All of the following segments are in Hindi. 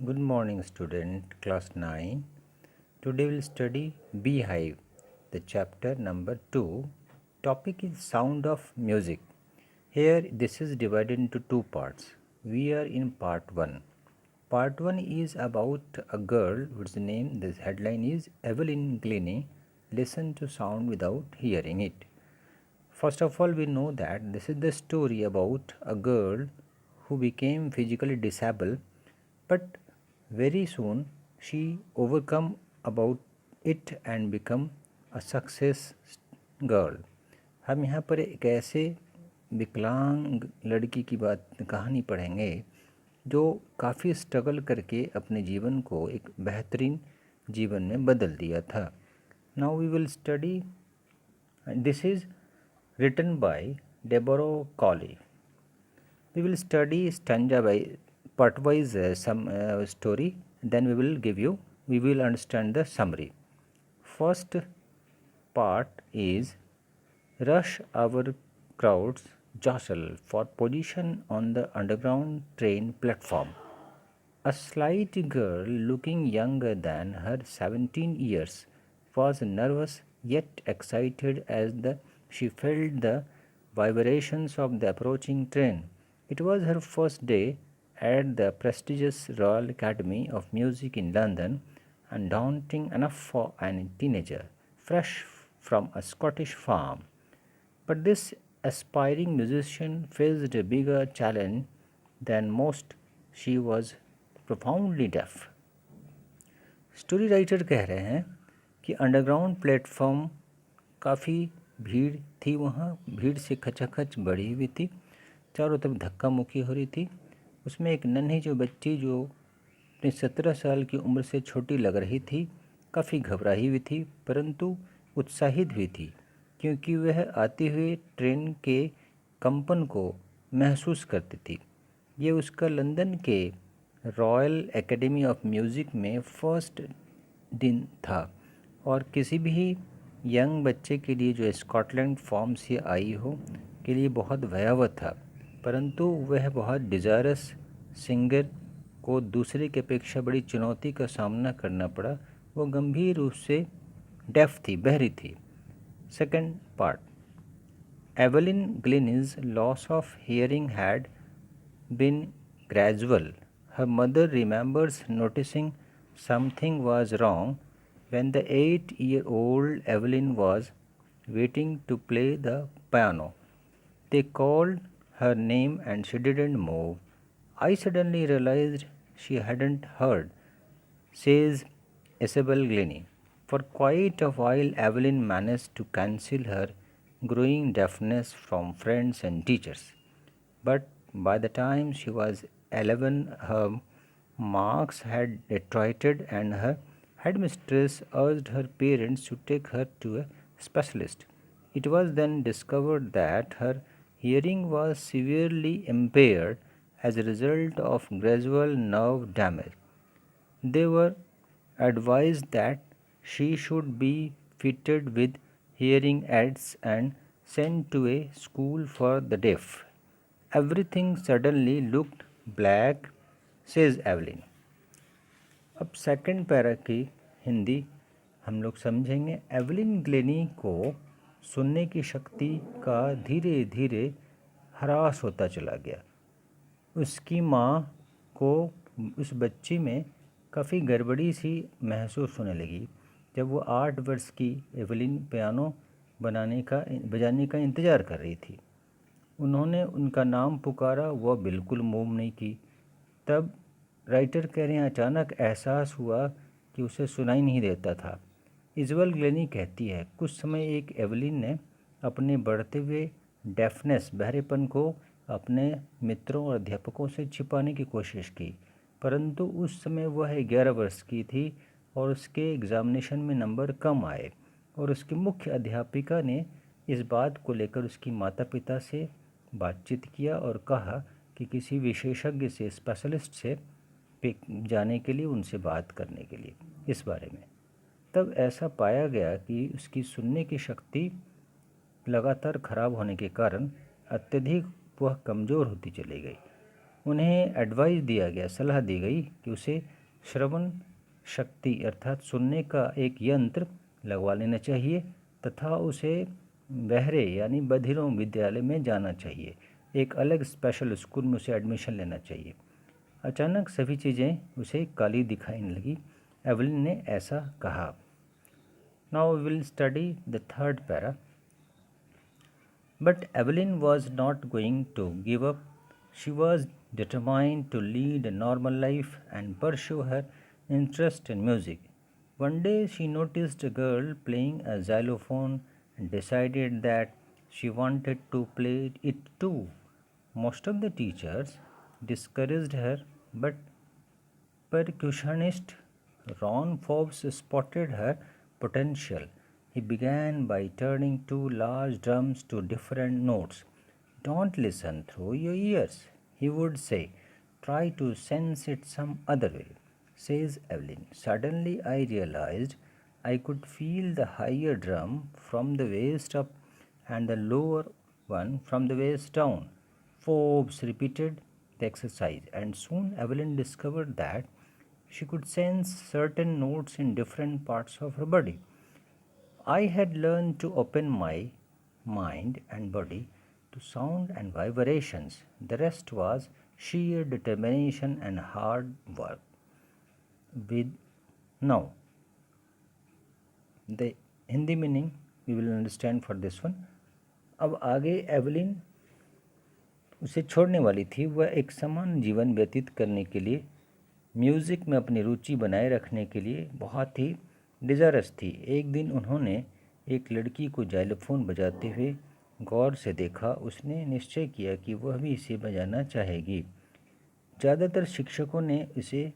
Good morning, student, class 9. Today we'll study Beehive, the chapter number 2. Topic is sound of music. Here, this is divided into two parts. We are in part 1. Part 1 is about a girl whose name, this headline is Evelyn Glennie, listen to sound without hearing it. First of all, we know that this is the story about a girl who became physically disabled, but very soon she overcome about it and become a success girl. हम यहाँ पर एक ऐसे विकलांग लड़की की कहानी पढ़ेंगे जो काफ़ी स्ट्रगल करके अपने जीवन को एक बेहतरीन जीवन में बदल दिया था. Now we will study. This is written by Deborah Colley. We will study stanza by part-wise some story. Then we will understand the summary. First part is rush hour crowds jostle for position on the underground train platform. A slight girl looking younger than her 17 years was nervous yet excited as she felt the vibrations of the approaching train. It was her first day at the prestigious Royal Academy of Music in London and daunting enough for a teenager fresh from a Scottish farm. But this aspiring musician faced a bigger challenge than most. She was profoundly deaf. Story writer कह रहे हैं कि अंडरग्राउंड प्लेटफॉर्म काफ़ी भीड़ थी, वहाँ भीड़ से खचाखच बढ़ी हुई थी, चारों तरफ धक्का मुक्की हो रही थी. उसमें एक नन्ही जो बच्ची जो अपने 17 साल की उम्र से छोटी लग रही थी, काफ़ी घबराई हुई थी परंतु उत्साहित भी थी क्योंकि वह आती हुई ट्रेन के कंपन को महसूस करती थी. ये उसका लंदन के रॉयल एकेडमी ऑफ म्यूज़िक में फर्स्ट दिन था और किसी भी यंग बच्चे के लिए जो स्कॉटलैंड फॉर्म से आई हो के लिए बहुत भयावह था. परंतु वह बहुत डिज़ायरस सिंगर को दूसरे की अपेक्षा बड़ी चुनौती का सामना करना पड़ा. वो गंभीर रूप से डेफ थी, बहरी थी. Second part. Evelyn Glennie's loss of hearing had been gradual. Her mother remembers noticing something was wrong when the 8-year-old Evelyn was waiting to play the piano. They called her name and she didn't move. I suddenly realized she hadn't heard, says Isabel Glennie. For quite a while, Evelyn managed to conceal her growing deafness from friends and teachers. But by the time she was 11, her marks had deteriorated and her headmistress urged her parents to take her to a specialist. It was then discovered that her hearing was severely impaired as a result of gradual nerve damage. They were advised that she should be fitted with hearing aids and sent to a school for the deaf. Everything suddenly looked black, says Evelyn. अब सेकंड पैरा की हिंदी हम लोग समझेंगे. एवलिन ग्लेनी को सुनने की शक्ति का धीरे धीरे ह्रास होता चला गया. उसकी माँ को उस बच्ची में काफ़ी गड़बड़ी सी महसूस होने लगी. जब वो 8 वर्ष की एवलिन पियानो बजाने का इंतज़ार कर रही थी. उन्होंने उनका नाम पुकारा, वह बिल्कुल मूव नहीं की. तब राइटर कह रहे हैं अचानक एहसास हुआ कि उसे सुनाई नहीं देता था. इज़बेल ग्लेनी कहती है कुछ समय एक एवलिन ने अपने बढ़ते हुए डेफनेस बहरेपन को अपने मित्रों और अध्यापकों से छिपाने की कोशिश की, परंतु उस समय वह 11 वर्ष की थी और उसके एग्ज़ामिनेशन में नंबर कम आए और उसकी मुख्य अध्यापिका ने इस बात को लेकर उसकी माता पिता से बातचीत किया और कहा कि किसी विशेषज्ञ से, स्पेशलिस्ट से जाने के लिए, उनसे बात करने के लिए इस बारे में. तब ऐसा पाया गया कि उसकी सुनने की शक्ति लगातार खराब होने के कारण अत्यधिक वह कमज़ोर होती चली गई. उन्हें एडवाइस दिया गया, सलाह दी गई कि उसे श्रवण शक्ति अर्थात सुनने का एक यंत्र लगवा लेना चाहिए तथा उसे बहरे यानी बधिरों विद्यालय में जाना चाहिए, एक अलग स्पेशल स्कूल में उसे एडमिशन लेना चाहिए। अचानक सभी चीज़ें उसे काली दिखाने लगी। एवलिन ने ऐसा कहा। Now we will study the third para. But Evelyn was not going to give up. She was determined to lead a normal life and pursue her interest in music. One day she noticed a girl playing a xylophone and decided that she wanted to play it too. Most of the teachers discouraged her, but percussionist Ron Forbes spotted her potential. He began by turning two large drums to different notes. Don't listen through your ears, he would say. Try to sense it some other way, says Evelyn. Suddenly I realized I could feel the higher drum from the waist up and the lower one from the waist down. Forbes repeated the exercise, and soon Evelyn discovered that she could sense certain notes in different parts of her body. I had learned to open my mind and body to sound and vibrations. The rest was sheer determination and hard work. With now, the Hindi meaning we will understand for this one. अब आगे एवलिन उसे छोड़ने वाली थी। वह एक समान जीवन व्यतीत करने के लिए, म्यूज़िक में अपनी रुचि बनाए रखने के लिए बहुत ही डिज़ायरस थी। एक दिन उन्होंने एक लड़की को जाइलोफोन बजाते हुए गौर से देखा। उसने निश्चय किया कि वह भी इसे बजाना चाहेगी। ज़्यादातर शिक्षकों ने इसे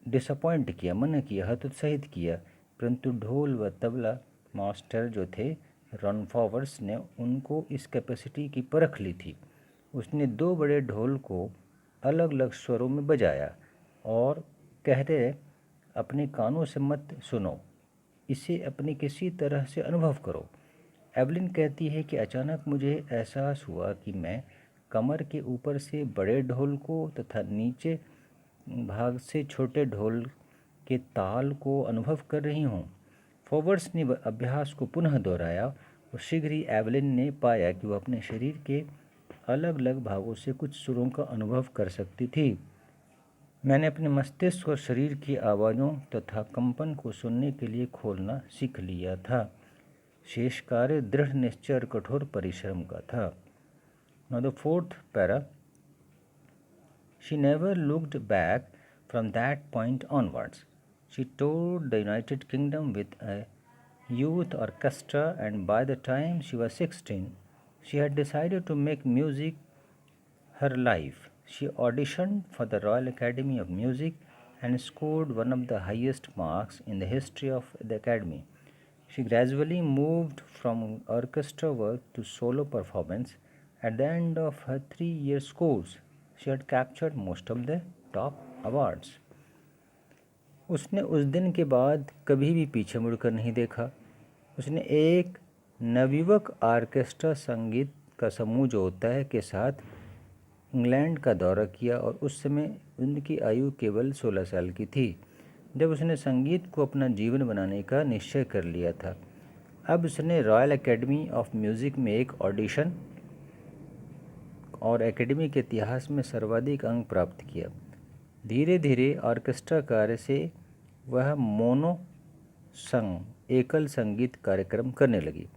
डिसअपॉइंट किया, मना किया, हतोत्साहित किया, परंतु ढोल व तबला मास्टर जो थे रॉन फॉवर्स ने उनको इस कैपेसिटी की परख ली थी। उसने दो बड़े ढोल को अलग अलग स्वरों में बजाया और कहते अपने कानों से मत सुनो, इसे अपने किसी तरह से अनुभव करो। एवलिन कहती है कि अचानक मुझे एहसास हुआ कि मैं कमर के ऊपर से बड़े ढोल को तथा नीचे भाग से छोटे ढोल के ताल को अनुभव कर रही हूँ। फॉवर्स ने अभ्यास को पुनः दोहराया और शीघ्र ही एवलिन ने पाया कि वह अपने शरीर के अलग अलग भागों से कुछ सुरों का अनुभव कर सकती थी। मैंने अपने मस्तिष्क और शरीर की आवाज़ों तथा कंपन को सुनने के लिए खोलना सीख लिया था। शेष कार्य दृढ़ निश्चय और कठोर परिश्रम का था। Now the fourth para. She never looked back from that point onwards. She toured the United Kingdom with a youth orchestra, and by the time she was 16, she had decided to make music her life. She auditioned for the Royal Academy of Music and scored one of the highest marks in the history of the Academy. She gradually moved from orchestra work to solo performance. At the end of her 3-year course, she had captured most of the top awards. उसने उस दिन के बाद कभी भी पीछे मुड़कर नहीं देखा। उसने एक नवयुवक ऑर्केस्ट्रा संगीत का समूह जो होता है के साथ इंग्लैंड का दौरा किया और उस समय उनकी आयु केवल 16 साल की थी जब उसने संगीत को अपना जीवन बनाने का निश्चय कर लिया था। अब उसने रॉयल एकेडमी ऑफ म्यूज़िक में एक ऑडिशन और एकेडमी के इतिहास में सर्वाधिक अंक प्राप्त किया। धीरे धीरे ऑर्केस्ट्रा कार्य से वह मोनो संग एकल संगीत कार्यक्रम करने लगी।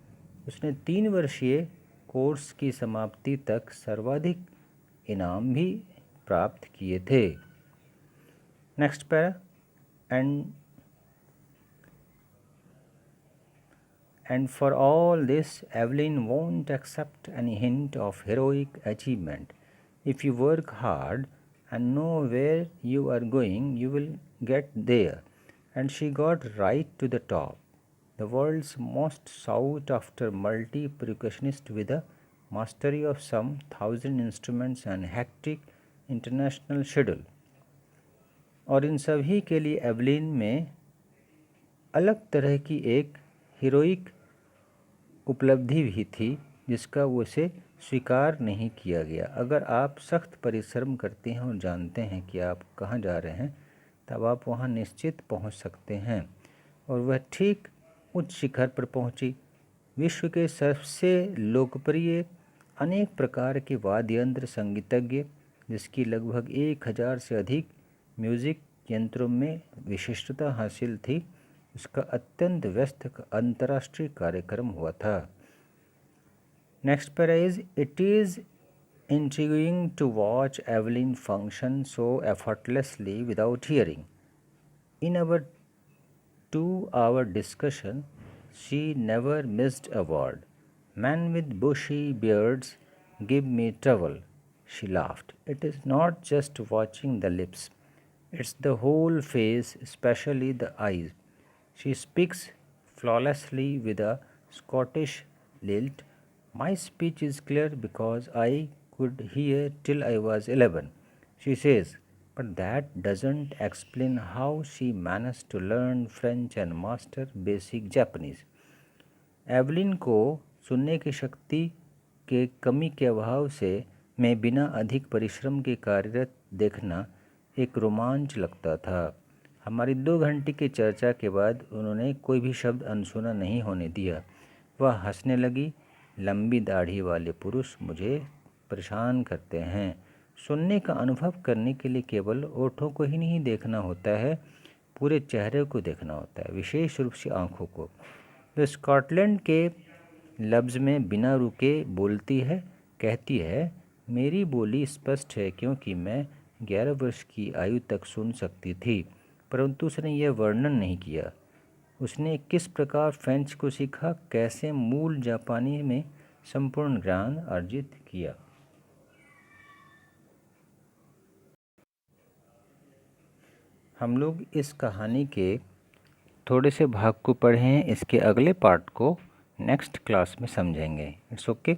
उसने 3 वर्षीय कोर्स की समाप्ति तक सर्वाधिक इनाम भी प्राप्त किए थे। Next para. And for all this, Evelyn won't accept any hint of heroic achievement. If you work hard and know where you are going, you will get there. And she got right to the top. The world's most sought after multi-percussionist with a mastery of some 1,000 instruments and hectic international schedule. और इन सभी के लिए एवलिन में अलग तरह की एक हीरोइक उपलब्धि भी थी जिसका वो उसे स्वीकार नहीं किया गया। अगर आप सख्त परिश्रम करते हैं और जानते हैं कि आप कहाँ जा रहे हैं, तब आप वहाँ निश्चित पहुँच सकते हैं। और वह ठीक उच्च शिखर पर पहुँची। विश्व के सबसे लोकप्रिय अनेक प्रकार के वाद्य यंत्र संगीतज्ञ, जिसकी लगभग 1000 से अधिक म्यूजिक यंत्रों में विशिष्टता हासिल थी, उसका अत्यंत व्यस्त अंतर्राष्ट्रीय कार्यक्रम हुआ था। Next para is, it is intriguing to watch Evelyn function so effortlessly without hearing. In our 2-hour discussion, she never missed a word. Men with bushy beards give me trouble, she laughed. It is not just watching the lips, it's the whole face, especially the eyes. She speaks flawlessly with a Scottish lilt. My speech is clear because I could hear till I was 11, she says, but that doesn't explain how she managed to learn French and master basic Japanese. Evelyn को सुनने की शक्ति के कमी के अभाव से मैं बिना अधिक परिश्रम के कार्यरत देखना एक रोमांच लगता था। हमारी 2 घंटे की चर्चा के बाद उन्होंने कोई भी शब्द अनसुना नहीं होने दिया। वह हंसने लगी। लंबी दाढ़ी वाले पुरुष मुझे परेशान करते हैं। सुनने का अनुभव करने के लिए केवल ओठों को ही नहीं देखना होता है, पूरे चेहरे को देखना होता है, विशेष रूप से आँखों को। तो स्कॉटलैंड के लफ्ज़ में बिना रुके बोलती है, कहती है, मेरी बोली स्पष्ट है क्योंकि मैं 11 वर्ष की आयु तक सुन सकती थी, परंतु उसने यह वर्णन नहीं किया उसने किस प्रकार फ्रेंच को सीखा, कैसे मूल जापानी में संपूर्ण ज्ञान अर्जित किया। हम लोग इस कहानी के थोड़े से भाग को पढ़े हैं। इसके अगले पार्ट को नेक्स्ट क्लास में समझेंगे। It's okay.